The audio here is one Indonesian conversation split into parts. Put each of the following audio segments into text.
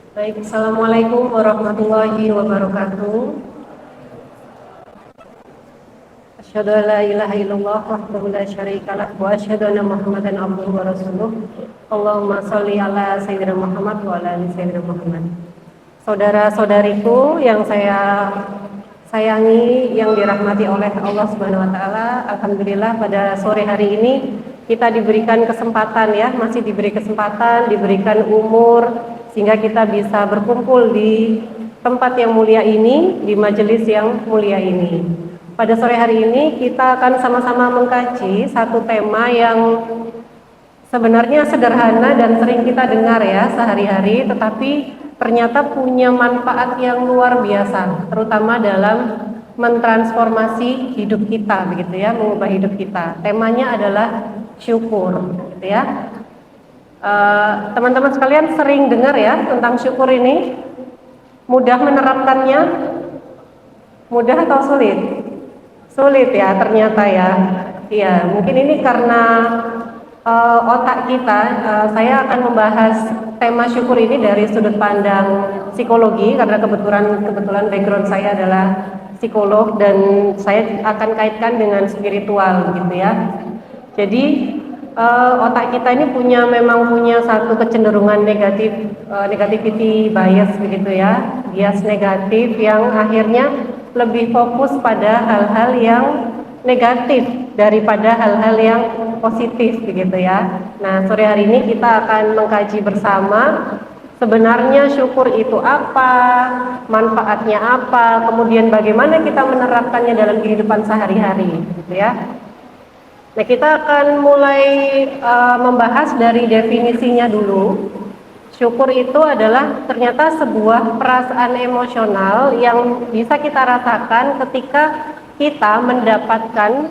Baik, Assalamualaikum warahmatullahi wabarakatuh. Asyhadu an la ilaha illallah wahdahu la syarikalah wa asyhadu anna Muhammadan abduhu wa rasuluh. Allahumma sholli ala sayyidina Muhammad wa ala ali sayyidina Muhammad. Saudara-saudariku yang saya sayangi, yang dirahmati oleh Allah Subhanahu wa taala, alhamdulillah pada sore hari ini kita diberikan kesempatan ya, masih diberi kesempatan, diberikan umur sehingga kita bisa berkumpul di tempat yang mulia ini, di majelis yang mulia ini. Pada sore hari ini kita akan sama-sama mengkaji satu tema yang sebenarnya sederhana dan sering kita dengar ya sehari-hari, tetapi ternyata punya manfaat yang luar biasa, terutama dalam mentransformasi hidup kita, begitu ya, mengubah hidup kita. Temanya adalah syukur, gitu ya. Teman-teman sekalian sering dengar ya tentang syukur ini. Mudah menerapkannya? Mudah atau sulit? Sulit ya ternyata ya. Iya, mungkin ini karena otak kita. Saya akan membahas tema syukur ini dari sudut pandang psikologi karena kebetulan background saya adalah psikolog dan saya akan kaitkan dengan spiritual gitu ya. Jadi otak kita ini memang punya satu kecenderungan negativity bias begitu ya, bias negatif yang akhirnya lebih fokus pada hal-hal yang negatif daripada hal-hal yang positif begitu ya. Nah, sore hari ini kita akan mengkaji bersama sebenarnya syukur itu apa, manfaatnya apa, kemudian bagaimana kita menerapkannya dalam kehidupan sehari-hari gitu ya. Nah, kita akan mulai membahas dari definisinya dulu. Syukur itu adalah ternyata sebuah perasaan emosional yang bisa kita rasakan ketika kita mendapatkan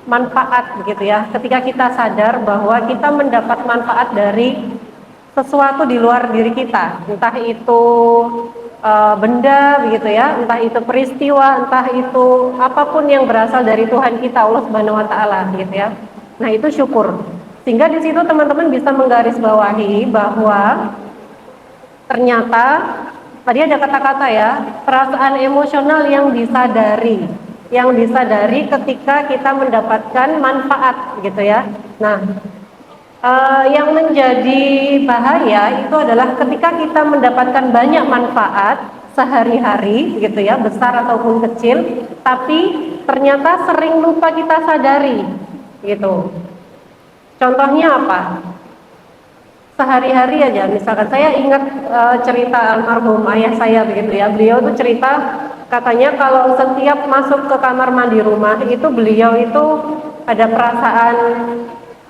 manfaat begitu ya. Ketika kita sadar bahwa kita mendapat manfaat dari sesuatu di luar diri kita, entah itu benda begitu ya, entah itu peristiwa, entah itu apapun yang berasal dari Tuhan kita, Allah Subhanahu wa taala gitu ya. Nah, itu syukur. Sehingga di situ teman-teman bisa menggarisbawahi bahwa ternyata tadi ada kata-kata ya, perasaan emosional yang disadari ketika kita mendapatkan manfaat gitu ya. Nah, yang menjadi bahaya itu adalah ketika kita mendapatkan banyak manfaat sehari-hari gitu ya, besar ataupun kecil, tapi ternyata sering lupa kita sadari gitu. Contohnya apa? Sehari-hari aja, misalkan saya ingat cerita almarhum ayah saya begitu ya. Beliau tuh cerita katanya kalau setiap masuk ke kamar mandi rumah itu beliau itu ada perasaan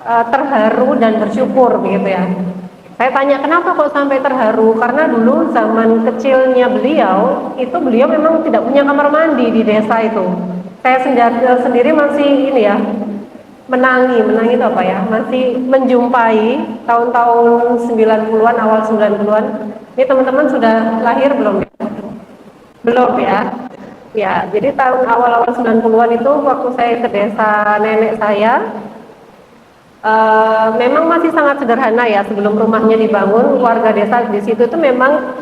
terharu dan bersyukur begitu ya. Saya tanya kenapa kok sampai terharu? Karena dulu zaman kecilnya beliau itu beliau memang tidak punya kamar mandi di desa itu. Saya sendiri masih ini ya, menangi itu apa ya, masih menjumpai tahun-tahun 90-an, awal 90-an. Ini teman-teman sudah lahir belum? Belum ya? Ya, jadi tahun awal-awal 90-an itu waktu saya ke desa nenek saya, memang masih sangat sederhana ya. Sebelum rumahnya dibangun, warga desa di situ itu memang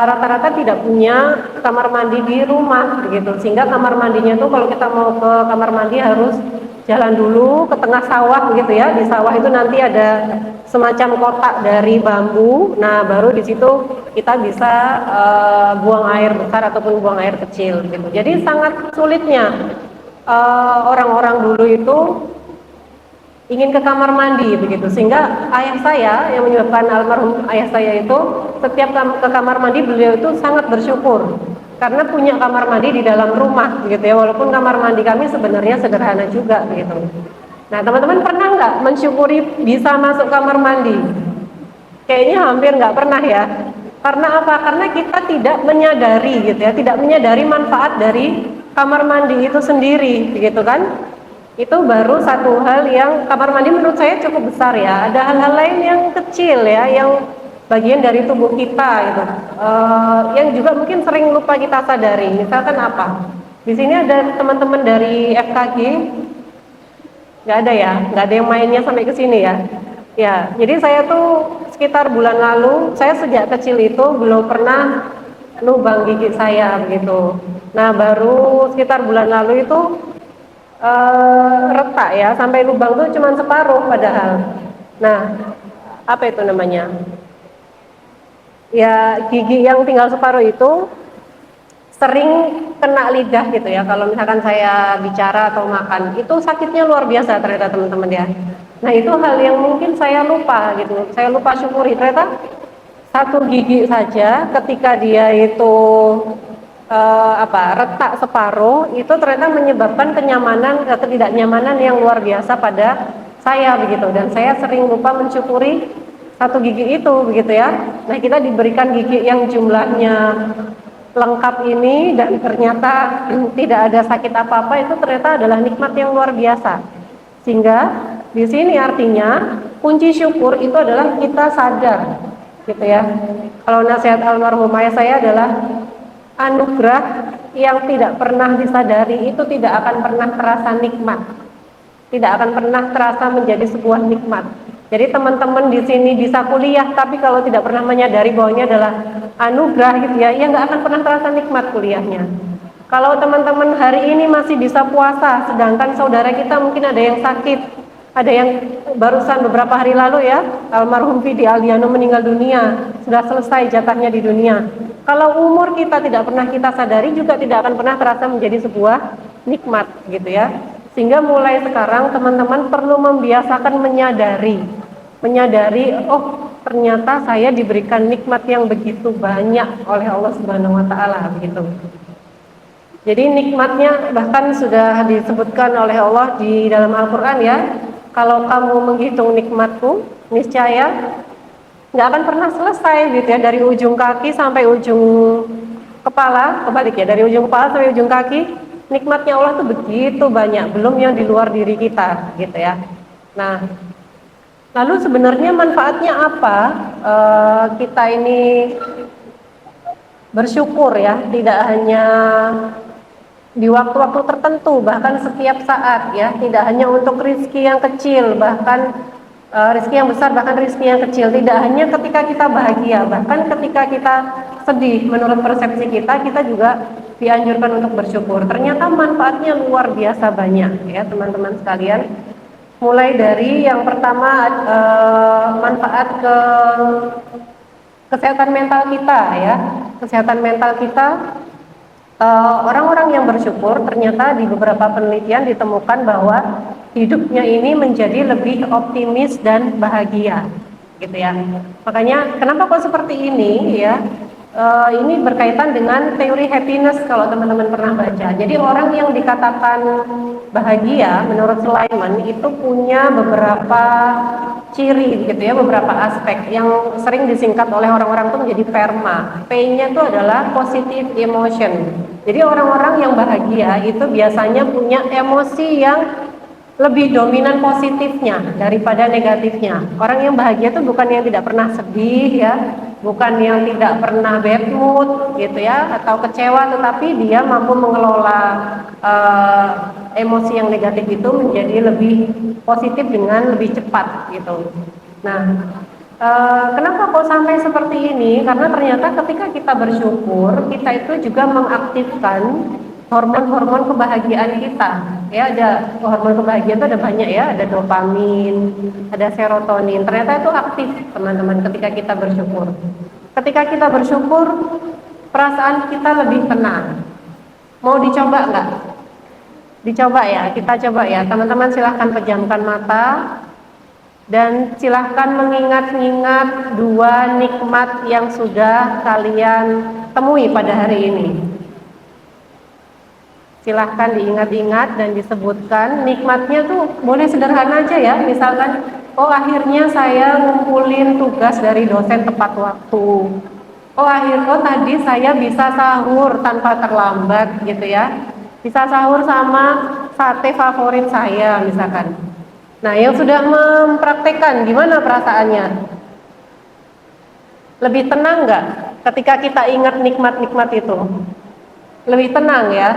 rata-rata tidak punya kamar mandi di rumah begitu. Sehingga kamar mandinya tuh kalau kita mau ke kamar mandi harus jalan dulu ke tengah sawah begitu ya. Di sawah itu nanti ada semacam kotak dari bambu. Nah, baru di situ kita bisa buang air besar ataupun buang air kecil gitu. Jadi sangat sulitnya orang-orang dulu itu ingin ke kamar mandi begitu, sehingga ayah saya yang menyebabkan almarhum ayah saya itu setiap ke kamar mandi beliau itu sangat bersyukur karena punya kamar mandi di dalam rumah begitu ya, walaupun kamar mandi kami sebenarnya sederhana juga begitu. Nah, teman-teman pernah nggak mensyukuri bisa masuk kamar mandi? Kayaknya hampir nggak pernah ya. Karena apa? Karena kita tidak menyadari gitu ya, tidak menyadari manfaat dari kamar mandi itu sendiri begitu kan. Itu baru satu hal yang kamar mandi menurut saya cukup besar ya. Ada hal-hal lain yang kecil ya, yang bagian dari tubuh kita itu, yang juga mungkin sering lupa kita sadari. Misalkan apa? Di sini ada teman-teman dari FKG, nggak ada ya, nggak ada yang mainnya sampai ke sini ya. Ya, jadi saya tuh sekitar bulan lalu, saya sejak kecil itu belum pernah lubang gigi saya begitu. Nah, baru sekitar bulan lalu itu retak ya, sampai lubang tuh cuma separuh padahal. Nah, apa itu namanya? Ya, gigi yang tinggal separuh itu sering kena lidah gitu ya. Kalau misalkan saya bicara atau makan, itu sakitnya luar biasa ternyata teman-teman ya. Nah, itu hal yang mungkin saya lupa gitu. Saya lupa syukuri ternyata satu gigi saja ketika dia itu retak separuh itu ternyata menyebabkan ketidaknyamanan yang luar biasa pada saya begitu, dan saya sering lupa mensyukuri satu gigi itu begitu ya. Nah, kita diberikan gigi yang jumlahnya lengkap ini dan ternyata tidak ada sakit apa-apa, itu ternyata adalah nikmat yang luar biasa. Sehingga di sini artinya kunci syukur itu adalah kita sadar gitu ya. Kalau nasihat almarhum ayah saya adalah anugerah yang tidak pernah disadari itu tidak akan pernah terasa nikmat, tidak akan pernah terasa menjadi sebuah nikmat. Jadi teman-teman di sini bisa kuliah, tapi kalau tidak pernah menyadari bahwa ini adalah anugerah gitu ya, ya nggak akan pernah terasa nikmat kuliahnya. Kalau teman-teman hari ini masih bisa puasa, sedangkan saudara kita mungkin ada yang sakit, ada yang barusan beberapa hari lalu ya, almarhum Vidi Aldiano meninggal dunia, sudah selesai jatahnya di dunia. Kalau umur kita tidak pernah kita sadari juga tidak akan pernah terasa menjadi sebuah nikmat gitu ya. Sehingga mulai sekarang teman-teman perlu membiasakan menyadari, oh ternyata saya diberikan nikmat yang begitu banyak oleh Allah Subhanahu wa taala begitu. Jadi nikmatnya bahkan sudah disebutkan oleh Allah di dalam Al-Qur'an ya. Kalau kamu menghitung nikmatku, niscaya nggak akan pernah selesai gitu ya, dari ujung kaki sampai ujung kepala, kebalik ya, dari ujung kepala sampai ujung kaki, nikmatnya Allah tuh begitu banyak, belum yang di luar diri kita gitu ya. Nah, lalu sebenarnya manfaatnya apa kita ini bersyukur ya, tidak hanya di waktu-waktu tertentu, bahkan setiap saat ya, tidak hanya untuk rezeki yang kecil, bahkan rezeki yang besar, bahkan rezeki yang kecil, tidak hanya ketika kita bahagia, bahkan ketika kita sedih, menurut persepsi kita juga dianjurkan untuk bersyukur. Ternyata manfaatnya luar biasa banyak ya teman-teman sekalian. Mulai dari yang pertama manfaat ke kesehatan mental kita ya, kesehatan mental kita. Orang-orang yang bersyukur ternyata di beberapa penelitian ditemukan bahwa hidupnya ini menjadi lebih optimis dan bahagia gitu ya. Makanya kenapa kok seperti ini ya, ini berkaitan dengan teori happiness kalau teman-teman pernah baca. Jadi orang yang dikatakan bahagia menurut Sulaiman itu punya beberapa ciri gitu ya, beberapa aspek yang sering disingkat oleh orang-orang itu menjadi PERMA. P-nya itu adalah positive emotion. Jadi orang-orang yang bahagia itu biasanya punya emosi yang lebih dominan positifnya daripada negatifnya. Orang yang bahagia itu bukan yang tidak pernah sedih ya, bukan yang tidak pernah bad mood gitu ya, atau kecewa, tetapi dia mampu mengelola emosi yang negatif itu menjadi lebih positif dengan lebih cepat gitu. Nah, kenapa kok sampai seperti ini? Karena ternyata ketika kita bersyukur, kita itu juga mengaktifkan hormon-hormon kebahagiaan kita. Ya, ada hormon kebahagiaan itu ada banyak ya, ada dopamin, ada serotonin. Ternyata itu aktif teman-teman ketika kita bersyukur. Ketika kita bersyukur, perasaan kita lebih tenang. Mau dicoba nggak? Dicoba ya, kita coba ya. Teman-teman silahkan pejamkan mata dan silahkan mengingat-ingat dua nikmat yang sudah kalian temui pada hari ini. Silahkan diingat-ingat dan disebutkan. Nikmatnya tuh boleh sederhana aja ya, misalkan oh akhirnya saya ngumpulin tugas dari dosen tepat waktu, oh tadi saya bisa sahur tanpa terlambat gitu ya, bisa sahur sama sate favorit saya misalkan. Nah, yang sudah mempraktekkan gimana perasaannya? Lebih tenang nggak ketika kita ingat nikmat-nikmat itu? Lebih tenang ya.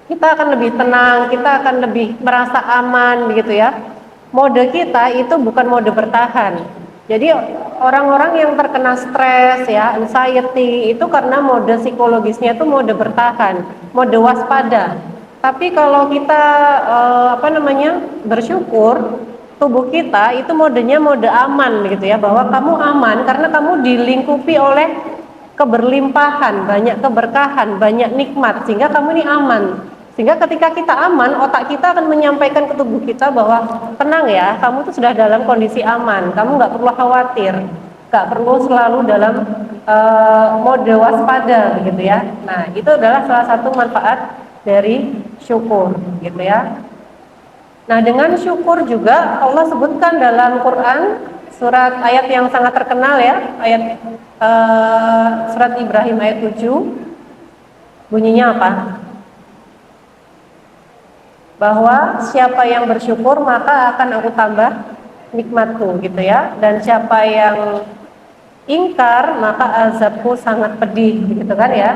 Kita akan lebih tenang, kita akan lebih merasa aman begitu ya. mode kita itu bukan mode bertahan. Jadi orang-orang yang terkena stres ya, anxiety itu karena mode psikologisnya itu mode bertahan, mode waspada. Tapi kalau kita bersyukur, tubuh kita itu modenya mode aman gitu ya, bahwa kamu aman karena kamu dilingkupi oleh keberlimpahan, banyak keberkahan, banyak nikmat, sehingga kamu ini aman. Sehingga ketika kita aman, otak kita akan menyampaikan ke tubuh kita bahwa tenang ya, kamu tuh sudah dalam kondisi aman, kamu nggak perlu khawatir, nggak perlu selalu dalam mode waspada begitu ya. Nah, itu adalah salah satu manfaat dari syukur gitu ya. Nah, dengan syukur juga Allah sebutkan dalam Quran surat ayat yang sangat terkenal ya, ayat surat Ibrahim ayat 7. Bunyinya apa? Bahwa siapa yang bersyukur maka akan aku tambah nikmatku gitu ya, dan siapa yang ingkar maka azabku sangat pedih gitu kan ya.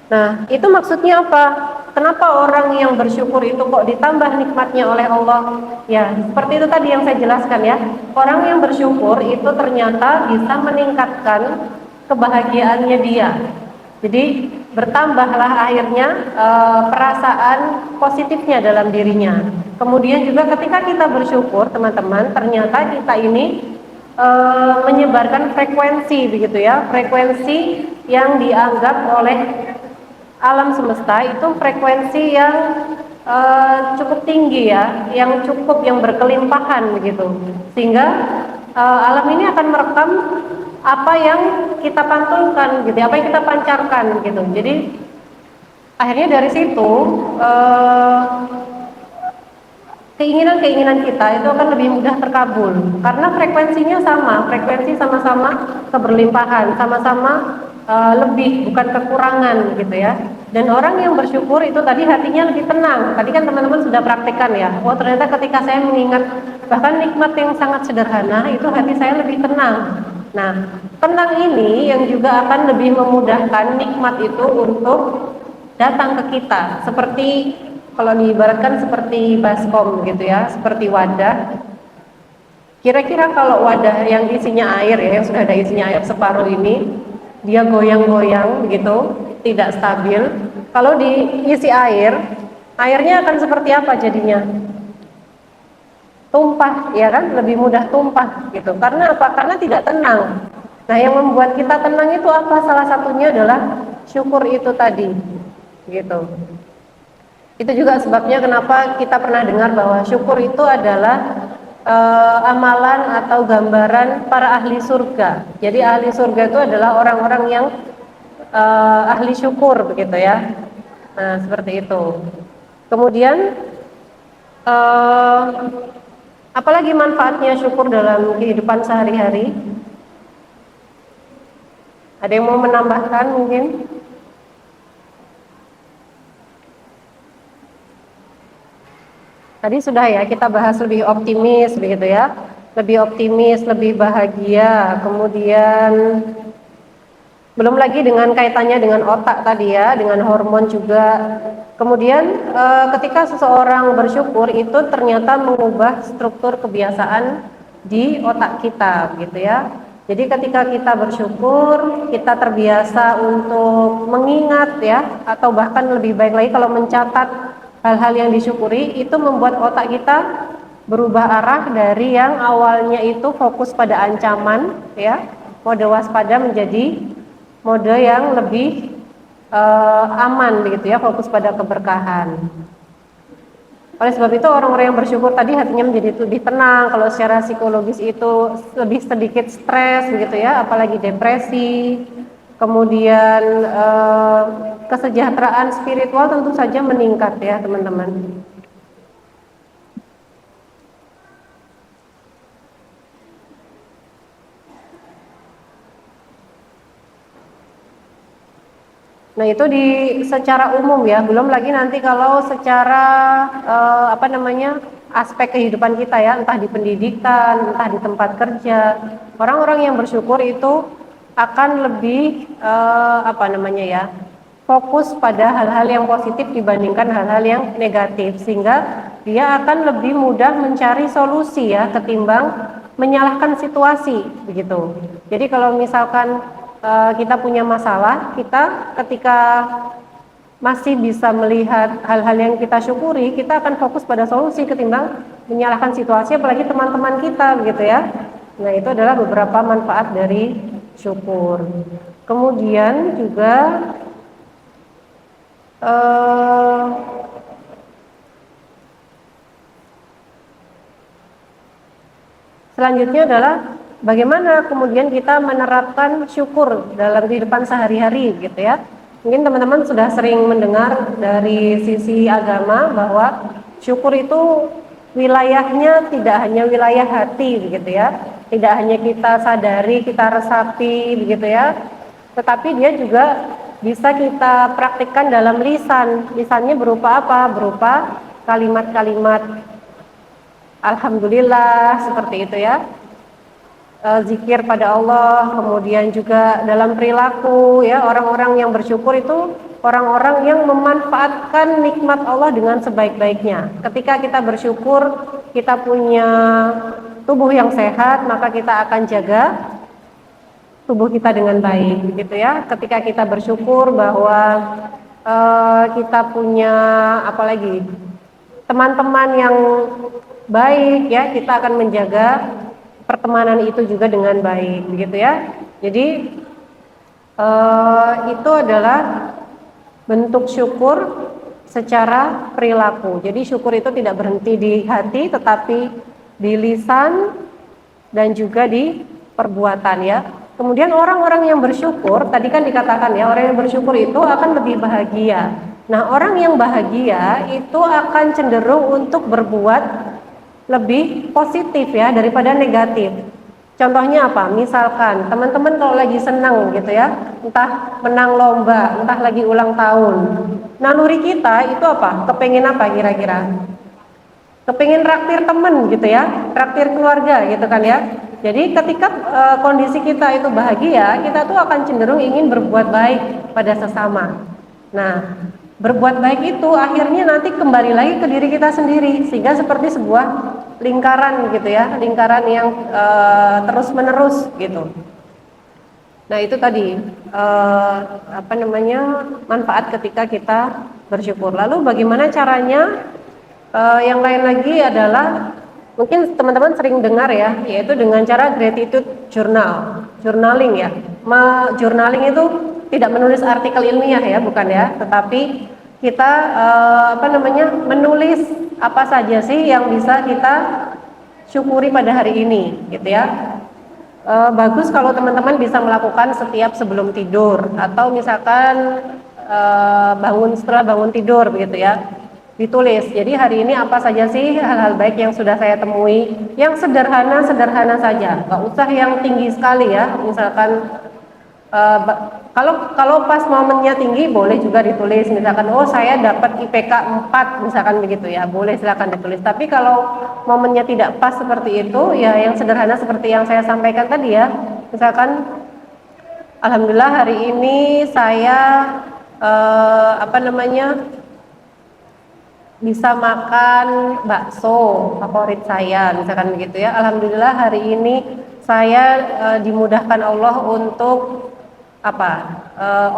Nah, itu maksudnya apa? Kenapa orang yang bersyukur itu kok ditambah nikmatnya oleh Allah? Ya, seperti itu tadi yang saya jelaskan ya. Orang yang bersyukur itu ternyata bisa meningkatkan kebahagiaannya dia. Jadi bertambahlah akhirnya perasaan positifnya dalam dirinya. Kemudian juga ketika kita bersyukur, teman-teman, ternyata kita ini menyebarkan frekuensi begitu ya, frekuensi yang dianggap oleh alam semesta itu frekuensi yang cukup tinggi ya, yang berkelimpahan begitu, sehingga alam ini akan merekam apa yang kita pantulkan gitu, apa yang kita pancarkan gitu. Jadi akhirnya dari situ keinginan-keinginan kita itu akan lebih mudah terkabul karena frekuensinya sama, frekuensi sama-sama keberlimpahan, sama-sama lebih, bukan kekurangan gitu ya. Dan orang yang bersyukur itu tadi hatinya lebih tenang. Tadi kan teman-teman sudah praktekkan ya. Oh, ternyata ketika saya mengingat bahkan nikmat yang sangat sederhana, itu hati saya lebih tenang. Nah, tenang ini yang juga akan lebih memudahkan nikmat itu untuk datang ke kita. Seperti kalau diibaratkan seperti baskom gitu ya, seperti wadah. Kira-kira kalau wadah yang isinya air ya, yang sudah ada isinya air separuh ini, dia goyang-goyang begitu, tidak stabil. Kalau diisi air, airnya akan seperti apa jadinya? Tumpah, ya kan? Lebih mudah tumpah gitu. Karena apa? Karena tidak tenang. Nah, yang membuat kita tenang itu apa? Salah satunya adalah syukur itu tadi, gitu. Itu juga sebabnya kenapa kita pernah dengar bahwa syukur itu adalah amalan atau gambaran para ahli surga. Jadi ahli surga itu adalah orang-orang yang ahli syukur begitu ya. Nah, seperti itu. Kemudian apalagi manfaatnya syukur dalam kehidupan sehari-hari? Ada yang mau menambahkan mungkin? Tadi sudah ya kita bahas lebih optimis begitu ya, lebih optimis, lebih bahagia. Kemudian belum lagi dengan kaitannya dengan otak tadi ya, dengan hormon juga. Kemudian ketika seseorang bersyukur itu ternyata mengubah struktur kebiasaan di otak kita gitu ya. Jadi ketika kita bersyukur, kita terbiasa untuk mengingat ya, atau bahkan lebih baik lagi kalau mencatat hal-hal yang disyukuri, itu membuat otak kita berubah arah dari yang awalnya itu fokus pada ancaman ya, mode waspada menjadi mode yang lebih aman begitu ya, fokus pada keberkahan. Oleh sebab itu orang-orang yang bersyukur tadi hatinya menjadi lebih tenang. Kalau secara psikologis itu lebih sedikit stres begitu ya, apalagi depresi. Kemudian kesejahteraan spiritual tentu saja meningkat ya teman-teman. Nah, itu secara umum ya, belum lagi nanti kalau secara aspek kehidupan kita ya, entah di pendidikan, entah di tempat kerja. Orang-orang yang bersyukur itu akan lebih fokus pada hal-hal yang positif dibandingkan hal-hal yang negatif, sehingga dia akan lebih mudah mencari solusi ya ketimbang menyalahkan situasi begitu. Jadi kalau misalkan kita punya masalah, kita ketika masih bisa melihat hal-hal yang kita syukuri, kita akan fokus pada solusi ketimbang menyalahkan situasi, apalagi teman-teman kita begitu ya. Nah, itu adalah beberapa manfaat dari syukur. Kemudian juga selanjutnya adalah bagaimana kemudian kita menerapkan syukur dalam kehidupan sehari-hari gitu ya. Mungkin teman-teman sudah sering mendengar dari sisi agama bahwa syukur itu wilayahnya tidak hanya wilayah hati begitu ya. Tidak hanya kita sadari, kita resapi begitu ya. Tetapi dia juga bisa kita praktikkan dalam lisan. Lisannya berupa apa? Berupa kalimat-kalimat alhamdulillah seperti itu ya. Zikir pada Allah, kemudian juga dalam perilaku ya, orang-orang yang bersyukur itu orang-orang yang memanfaatkan nikmat Allah dengan sebaik-baiknya. Ketika kita bersyukur, kita punya tubuh yang sehat, maka kita akan jaga tubuh kita dengan baik gitu ya. Ketika kita bersyukur bahwa kita punya apalagi teman-teman yang baik ya, kita akan menjaga pertemanan itu juga dengan baik begitu ya. Jadi itu adalah bentuk syukur secara perilaku. Jadi syukur itu tidak berhenti di hati, tetapi di lisan dan juga di perbuatan ya. Kemudian orang-orang yang bersyukur, tadi kan dikatakan ya, orang yang bersyukur itu akan lebih bahagia. Nah, orang yang bahagia itu akan cenderung untuk berbuat lebih positif ya daripada negatif. Contohnya apa? Misalkan teman-teman kalau lagi senang gitu ya, entah menang lomba, entah lagi ulang tahun. Naluri kita itu apa? Kepengen apa kira-kira? Kepengen traktir temen gitu ya, traktir keluarga gitu kan ya. Jadi ketika kondisi kita itu bahagia, kita tuh akan cenderung ingin berbuat baik pada sesama. Nah, berbuat baik itu akhirnya nanti kembali lagi ke diri kita sendiri, sehingga seperti sebuah lingkaran gitu ya, lingkaran yang terus menerus gitu. Nah, itu tadi manfaat ketika kita bersyukur. Lalu bagaimana caranya? Yang lain lagi adalah mungkin teman-teman sering dengar ya, yaitu dengan cara gratitude journaling ya. Journaling itu tidak menulis artikel ilmiah ya, bukan ya, tetapi kita menulis apa saja sih yang bisa kita syukuri pada hari ini gitu ya. Bagus kalau teman-teman bisa melakukan setiap sebelum tidur, atau misalkan setelah bangun tidur begitu ya, ditulis. Jadi hari ini apa saja sih hal-hal baik yang sudah saya temui, yang sederhana saja, nggak usah yang tinggi sekali ya. Misalkan kalau pas momennya tinggi boleh juga ditulis, misalkan oh saya dapat IPK 4 misalkan begitu ya, boleh silakan ditulis. Tapi kalau momennya tidak pas seperti itu ya, yang sederhana seperti yang saya sampaikan tadi ya, misalkan alhamdulillah hari ini saya bisa makan bakso favorit saya misalkan begitu ya. Alhamdulillah hari ini saya dimudahkan Allah untuk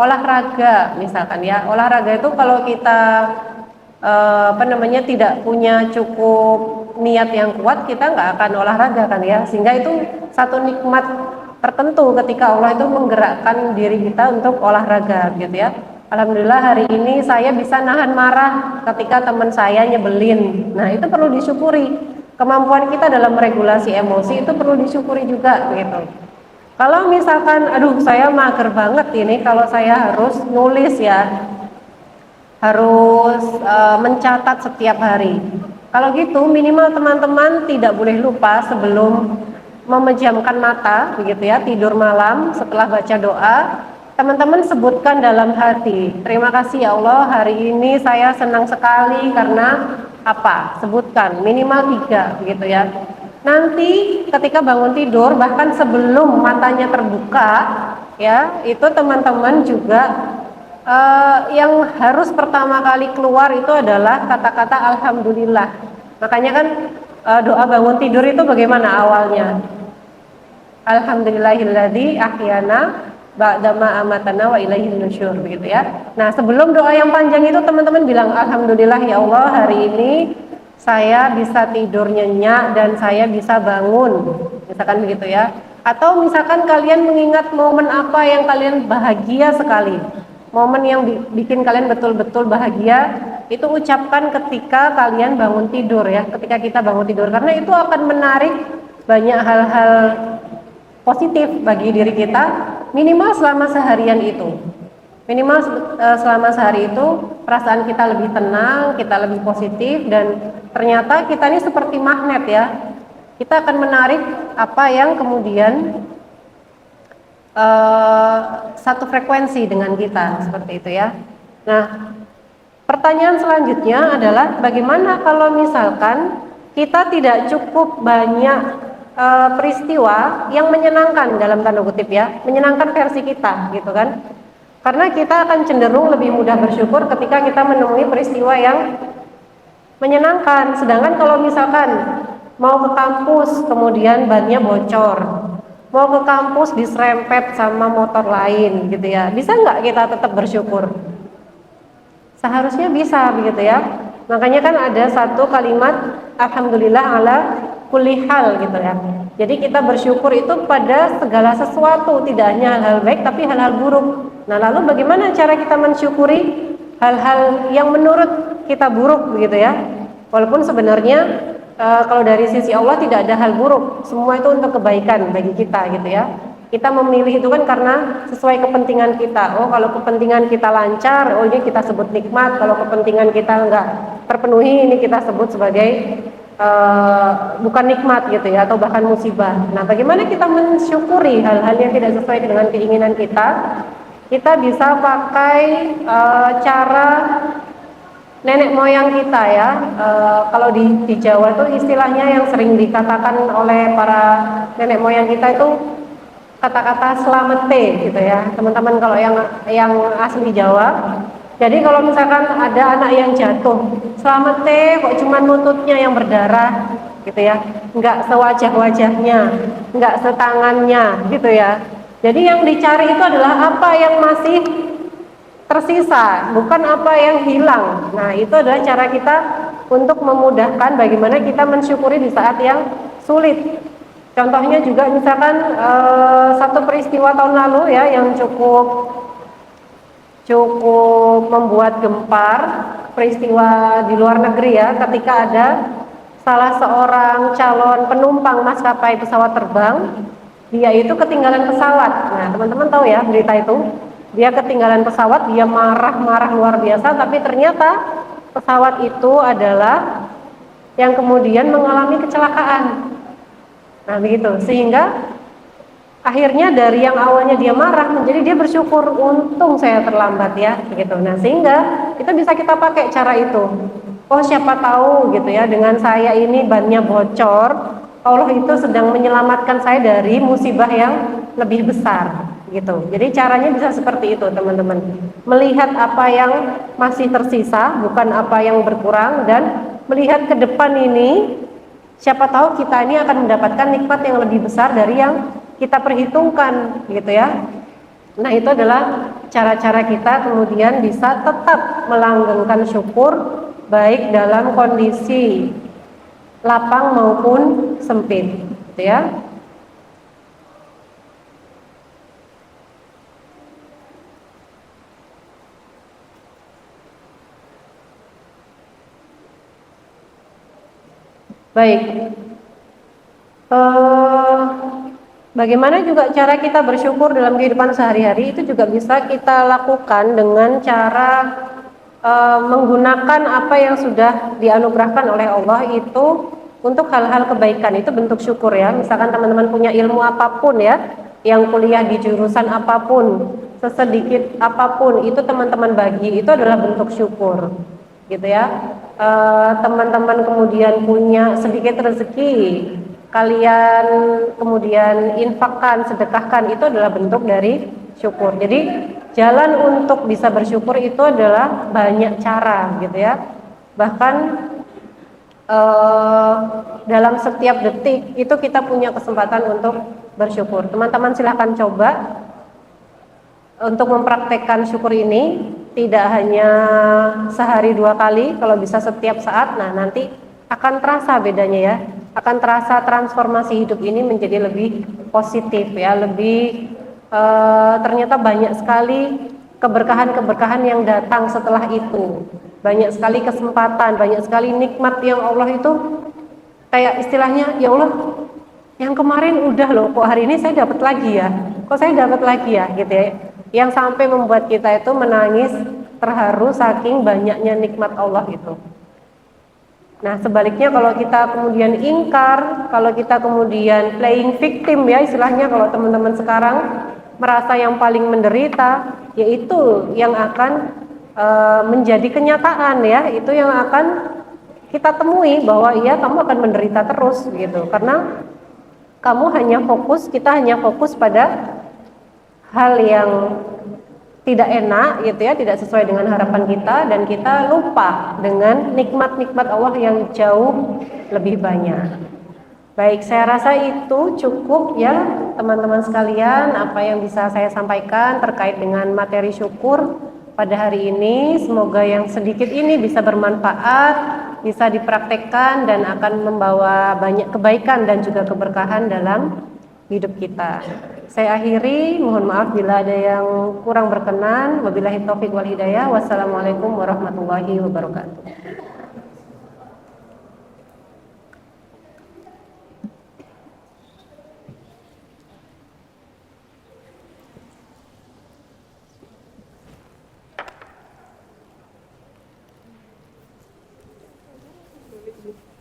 olahraga misalkan ya. Olahraga itu kalau kita tidak punya cukup niat yang kuat, kita nggak akan olahraga kan ya. Sehingga itu satu nikmat tertentu ketika Allah itu menggerakkan diri kita untuk olahraga gitu ya. Alhamdulillah hari ini saya bisa nahan marah ketika teman saya nyebelin. Nah, itu perlu disyukuri. Kemampuan kita dalam regulasi emosi itu perlu disyukuri juga gitu. Kalau misalkan aduh saya mager banget ini kalau saya harus nulis ya, harus mencatat setiap hari. Kalau gitu minimal teman-teman tidak boleh lupa sebelum memejamkan mata begitu ya, tidur malam setelah baca doa, teman-teman sebutkan dalam hati, terima kasih ya Allah, hari ini saya senang sekali karena apa? Sebutkan minimal 3 begitu ya. Nanti ketika bangun tidur, bahkan sebelum matanya terbuka ya, itu teman-teman juga Yang harus pertama kali keluar itu adalah kata-kata alhamdulillah. Makanya kan doa bangun tidur itu bagaimana awalnya? Alhamdulillahilladzi ahyana ba'dama amatana wa ilaihin nusyur, begitu ya. Nah, sebelum doa yang panjang itu teman-teman bilang alhamdulillah ya Allah, hari ini saya bisa tidur nyenyak dan saya bisa bangun. Misalkan begitu ya. Atau misalkan kalian mengingat momen apa yang kalian bahagia sekali. Momen yang bikin kalian betul-betul bahagia, itu ucapkan ketika kalian bangun tidur ya, ketika kita bangun tidur, karena itu akan menarik banyak hal-hal positif bagi diri kita, minimal selama seharian itu. Minimal selama sehari itu perasaan kita lebih tenang, kita lebih positif, dan ternyata kita ini seperti magnet ya. Kita akan menarik apa yang kemudian satu frekuensi dengan kita, seperti itu ya. Nah, pertanyaan selanjutnya adalah bagaimana kalau misalkan kita tidak cukup banyak peristiwa yang menyenangkan, dalam tanda kutip ya, menyenangkan versi kita gitu kan. Karena kita akan cenderung lebih mudah bersyukur ketika kita menemui peristiwa yang menyenangkan. Sedangkan kalau misalkan mau ke kampus kemudian bannya bocor, mau ke kampus diserempet sama motor lain gitu ya, bisa nggak kita tetap bersyukur? Seharusnya bisa begitu ya. Makanya kan ada satu kalimat alhamdulillah ala kulli hal gitu ya. Jadi kita bersyukur itu pada segala sesuatu, tidak hanya hal-hal baik tapi hal-hal buruk. Nah, lalu bagaimana cara kita mensyukuri hal-hal yang menurut kita buruk begitu ya? Walaupun sebenarnya kalau dari sisi Allah tidak ada hal buruk, semua itu untuk kebaikan bagi kita gitu ya. Kita memilih itu kan karena sesuai kepentingan kita. Oh, kalau kepentingan kita lancar, oh ini kita sebut nikmat. Kalau kepentingan kita enggak terpenuhi, ini kita sebut sebagai bukan nikmat gitu ya, atau bahkan musibah. Nah, bagaimana kita mensyukuri hal-hal yang tidak sesuai dengan keinginan kita? Kita bisa pakai cara nenek moyang kita ya. Kalau di Jawa itu istilahnya yang sering dikatakan oleh para nenek moyang kita itu kata-kata slamete gitu ya, teman-teman, kalau yang asli Jawa. Jadi kalau misalkan ada anak yang jatuh, slamete kok cuman lututnya yang berdarah gitu ya, nggak sewajah-wajahnya, nggak setangannya gitu ya. Jadi yang dicari itu adalah apa yang masih tersisa, bukan apa yang hilang. Nah, itu adalah cara kita untuk memudahkan bagaimana kita mensyukuri di saat yang sulit. Contohnya juga misalkan satu peristiwa tahun lalu ya yang cukup membuat gempar, peristiwa di luar negeri ya, ketika ada salah seorang calon penumpang maskapai pesawat terbang, dia itu ketinggalan pesawat. Nah, teman-teman tahu ya berita itu, dia ketinggalan pesawat, dia marah-marah luar biasa, tapi ternyata pesawat itu adalah yang kemudian mengalami kecelakaan. Nah, begitu, sehingga akhirnya dari yang awalnya dia marah menjadi dia bersyukur, untung saya terlambat ya, begitu. Nah, sehingga kita pakai cara itu. Oh, siapa tahu gitu ya, dengan saya ini bannya bocor, Allah itu sedang menyelamatkan saya dari musibah yang lebih besar gitu. Jadi caranya bisa seperti itu, teman-teman. Melihat apa yang masih tersisa, bukan apa yang berkurang, dan melihat ke depan ini, siapa tahu kita ini akan mendapatkan nikmat yang lebih besar dari yang kita perhitungkan gitu ya. Nah, itu adalah cara-cara kita kemudian bisa tetap melanggengkan syukur baik dalam kondisi lapang maupun sempit gitu ya. Baik, bagaimana juga cara kita bersyukur dalam kehidupan sehari-hari itu juga bisa kita lakukan dengan cara menggunakan apa yang sudah dianugerahkan oleh Allah itu untuk hal-hal kebaikan. Itu bentuk syukur ya. Misalkan teman-teman punya ilmu apapun ya, yang kuliah di jurusan apapun, sesedikit apapun, itu teman-teman bagi, itu adalah bentuk syukur gitu ya. Teman-teman kemudian punya sedikit rezeki, kalian kemudian infakkan, sedekahkan, itu adalah bentuk dari syukur. Jadi jalan untuk bisa bersyukur itu adalah banyak cara gitu ya. Bahkan dalam setiap detik itu kita punya kesempatan untuk bersyukur. Teman-teman silahkan coba untuk mempraktekkan syukur ini, tidak hanya sehari 2 kali, kalau bisa setiap saat. Nah, nanti akan terasa bedanya ya, akan terasa transformasi hidup ini menjadi lebih positif ya, lebih ternyata banyak sekali keberkahan-keberkahan yang datang setelah itu, banyak sekali kesempatan, banyak sekali nikmat yang Allah itu kayak istilahnya, ya Allah, yang kemarin udah loh, kok hari ini saya dapat lagi ya, kok saya dapat lagi ya, gitu ya, yang sampai membuat kita itu menangis terharu saking banyaknya nikmat Allah itu. Nah, sebaliknya kalau kita kemudian ingkar, kalau kita kemudian playing victim ya istilahnya, kalau teman-teman sekarang merasa yang paling menderita, yaitu yang akan menjadi kenyataan ya, itu yang akan kita temui bahwa iya kamu akan menderita terus gitu, karena kamu hanya fokus, kita hanya fokus pada hal yang tidak enak gitu ya, tidak sesuai dengan harapan kita, dan kita lupa dengan nikmat-nikmat Allah yang jauh lebih banyak. Baik, saya rasa itu cukup ya teman-teman sekalian apa yang bisa saya sampaikan terkait dengan materi syukur pada hari ini. Semoga yang sedikit ini bisa bermanfaat, bisa dipraktekkan dan akan membawa banyak kebaikan dan juga keberkahan dalam hidup kita. Saya akhiri, mohon maaf bila ada yang kurang berkenan. Wabillahi taufik wal hidayah. Wassalamualaikum warahmatullahi wabarakatuh.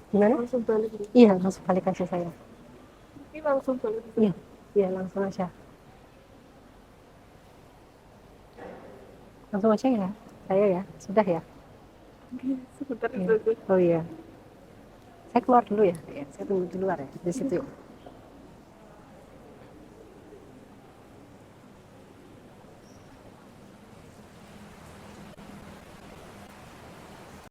Gimana? Langsung balik. Iya, langsung balik aja saya. Ini langsung balik. Iya, iya langsung aja. Langsung aja ya, saya ya, sudah ya. Sebentar ya. Oh iya, saya keluar dulu ya, saya tunggu di luar ya, di situ.